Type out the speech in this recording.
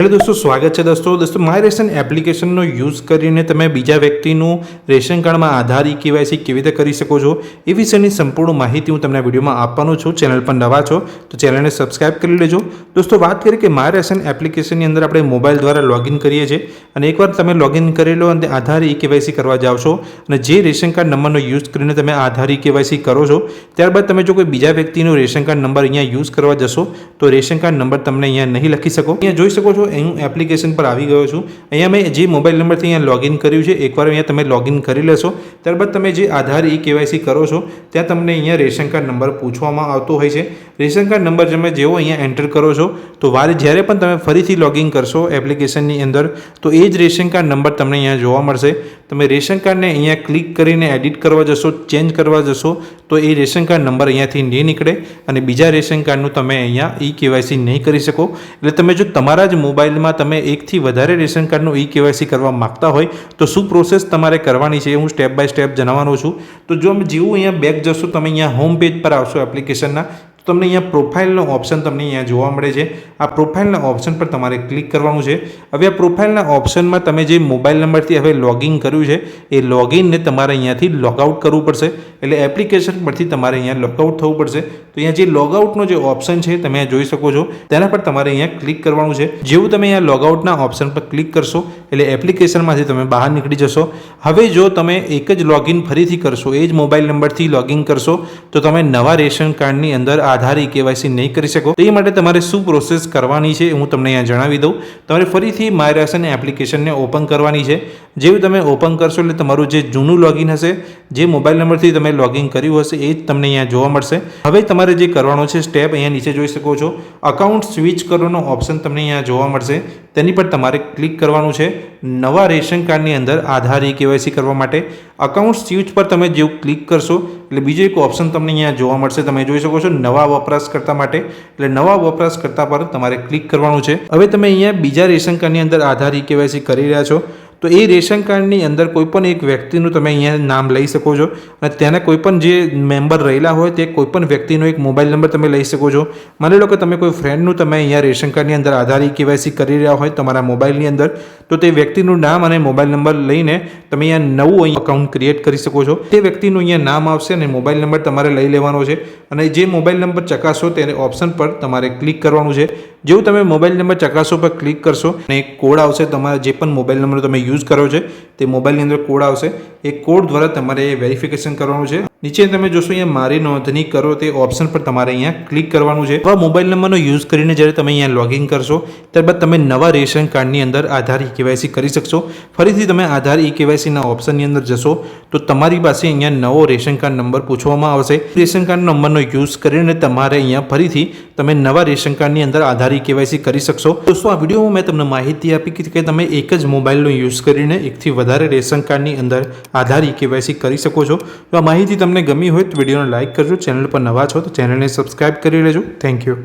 Hello दोस्तों, स्वागत है दोस्तों माय रेशन एप्लिकेशनનો યુઝ કરીને તમે બીજા વ્યક્તિનું રેશન કાર્ડમાં આધાર કેવાયસી કેવી રીતે કરી શકો છો એ વિશેની સંપૂર્ણ માહિતી હું તમને વિડીયોમાં આપવાનો છું। ચેનલ પર નવા છો તો ચેનલને સબસ્ક્રાઇબ કરી લેજો। દોસ્તો વાત કરીએ કે માય રેશન એપ્લિકેશનની અંદર આપણે મોબાઈલ દ્વારા લોગિન કરીએ છીએ અને એકવાર તમે લોગિન કરી લો અને આધાર કેવાયસી કરવા જાઓ છો અને જે રેશન કાર્ડ નંબરનો યુઝ કરીને તમે આધાર કેવાયસી કરો છો ત્યારબાદ તમે જો કોઈ બીજા વ્યક્તિનો રેશન કાર્ડ નંબર અહીંયા યુઝ કરવા જશો તો રેશન કાર્ડ નંબર તમને અહીંયા નહીં લખી શકો। અહીંયા જોઈ શકો છો હું એપ્લિકેશન પર આવી ગયો છું। અહીંયા મેં જે મોબાઈલ નંબરથી અહીંયા લોગિન કર્યું છે એકવાર અહીંયા તમે લોગિન કરી લેશો ત્યારબાદ તમે જે આધાર કેવાયસી કરો છો ત્યાં તમને અહીંયા રેશન કાર્ડ નંબર પૂછવામાં આવતો હોય છે। રેશન કાર્ડ નંબર તમે જેવો અહીંયા એન્ટર કરો છો તો જ્યારે પણ તમે ફરીથી લોગિન કરશો એપ્લિકેશનની અંદર તો એ જ રેશન કાર્ડ નંબર તમને અહીંયા જોવા મળશે। તમે રેશન કાર્ડને અહીંયા ક્લિક કરીને એડિટ કરવા જશો, ચેન્જ કરવા જશો તો એ રેશન કાર્ડ નંબર અહીંયાથી નહીં નીકળે અને બીજા રેશન કાર્ડનું તમે અહીંયા કેવાયસી નહીં કરી શકો। એટલે તમે જો તમારા જ મોબાઈલમાં તમે એકથી વધારે રેશન કાર્ડનું કેવાયસી કરવા માગતા હોય તો શું પ્રોસેસ તમારે કરવાની છે હું સ્ટેપ બાય સ્ટેપ જણાવવાનો છું। તો જો જેવું અહીંયા બેક જશો તમે અહીંયા હોમ પેજ પર આવશો એપ્લિકેશનના તો તમને અહીંયા પ્રોફાઇલનો ઓપ્શન તમને અહીંયા જોવા મળે છે। આ પ્રોફાઇલના ઓપ્શન પર તમારે ક્લિક કરવાનું છે। હવે આ પ્રોફાઇલના ઓપ્શનમાં તમે જે મોબાઈલ નંબરથી હવે લોગિન કર્યું છે એ લોગિનને તમારે અહીંયાથી લોગઆઉટ કરવું પડશે। એટલે એપ્લિકેશન પરથી તમારે અહીંયા લોગઆઉટ થવું પડશે। તો અહીંયા જે લોગઆઉટનો જે ઓપ્શન છે તમે જોઈ શકો છો તેના પર તમારે અહીંયા ક્લિક કરવાનું છે। જેવું તમે અહીંયા લોગઆઉટના ઓપ્શન પર ક્લિક કરશો એટલે એપ્લિકેશનમાંથી તમે બહાર નીકળી જશો। હવે જો તમે એક જ લોગિન ફરીથી કરશો એ જ મોબાઈલ નંબરથી લોગિન કરશો તો તમે નવા રેશન કાર્ડની અંદર આધાર કેવાયસી નહીં કરી શકો। તો એ માટે તમારે શું પ્રોસેસ કરવાની છે હું તમને અહીંયા જણાવી દઉં। તમારે ફરીથી માય રેશન એપ્લિકેશનને ઓપન કરવાની છે। જેવું તમે ઓપન કરશો એટલે તમારું જે જૂનું લોગિન હશે જે મોબાઈલ નંબરથી તમે લોગિન કર્યું હશે એ જ તમને અહીંયા જોવા મળશે। હવે તમારે જે કરવાનો છે સ્ટેપ અહીંયા નીચે જોઈ શકો છો અકાઉન્ટ સ્વિચ કરવાનો ઓપ્શન તમને અહીંયા જોવા મળશે। તેની પર તમારે ક્લિક કરવાનું છે નવા રેશન કાર્ડની અંદર આધાર કેવાયસી કરવા માટે। અકાઉન્ટ સ્વિચ પર તમે જેવું ક્લિક કરશો એટલે બીજો એક ઓપ્શન તમને અહીંયા જોવા મળશે। તમે જોઈ શકો છો નવા વપરાશકર્તા માટે, એટલે નવા વપરાશકર્તા પર તમારે ક્લિક કરવાનું છે। હવે તમે અહીંયા બીજા રેશન કાર્ડની અંદર આધાર કેવાયસી કરી રહ્યા છો તો એ રેશન કાર્ડની અંદર કોઈપણ એક વ્યક્તિનું તમે અહીંયા નામ લઈ શકો છો અને તેના કોઈપણ જે મેમ્બર રહેલા હોય તે કોઈપણ વ્યક્તિનો એક મોબાઈલ નંબર તમે લઈ શકો છો। માની લો કે તમે કોઈ ફ્રેન્ડનું તમે અહીંયા રેશન કાર્ડની અંદર આધાર કેવાયસી કરી રહ્યા હોય તમારા મોબાઈલની અંદર તો તે વ્યક્તિનું નામ અને મોબાઈલ નંબર લઈને તમે અહીંયા નવું અહીં અકાઉન્ટ ક્રિએટ કરી શકો છો। તે વ્યક્તિનું અહીંયા નામ આવશે અને મોબાઈલ નંબર તમારે લઈ લેવાનો છે અને જે મોબાઈલ નંબર ચકાસો તેને ઓપ્શન પર તમારે ક્લિક કરવાનું છે। જેવું તમે મોબાઈલ નંબર ચકાસો પર ક્લિક કરશો અને એક કોડ આવશે, તમારા જે પણ મોબાઈલ નંબર તમે યુઝ કરો છો તે મોબાઈલની અંદર કોડ આવશે। એ કોડ દ્વારા તમારે વેરિફિકેશન કરવાનું છે। નીચે તમે જોશો અહીંયા મારી નોંધણી કરો તે ઓપ્શન પર તમારે અહીંયા ક્લિક કરવાનું છે। આ મોબાઈલ નંબરનો યુઝ કરીને જ્યારે તમે અહીંયા લોગિન કરશો ત્યારબાદ તમે નવા રેશન કાર્ડની અંદર આધાર કેવાયસી કરી શકશો। ફરીથી તમે આધાર કેવાયસીના ઓપ્શનની અંદર જશો તો તમારી પાસે અહીંયા નવો રેશન કાર્ડ નંબર પૂછવામાં આવશે। રેશન કાર્ડ નંબરનો યુઝ કરીને તમારે અહીંયા ફરીથી તમે નવા રેશન કાર્ડની અંદર આધાર કેવાયસી કરી શકશો। દોસ્તો આ વિડીયોમાં મેં તમને માહિતી આપી કે તમે એક જ મોબાઈલનો યુઝ કરીને એકથી વધારે રેશન કાર્ડની અંદર આધાર કેવાયસી કરી શકો છો। તો આ માહિતી તમને ગમી હોય તો વિડીયોને લાઇક કરજો, ચેનલ પર નવા છો તો ચેનલને સબસ્ક્રાઇબ કરી લેજો। Thank you.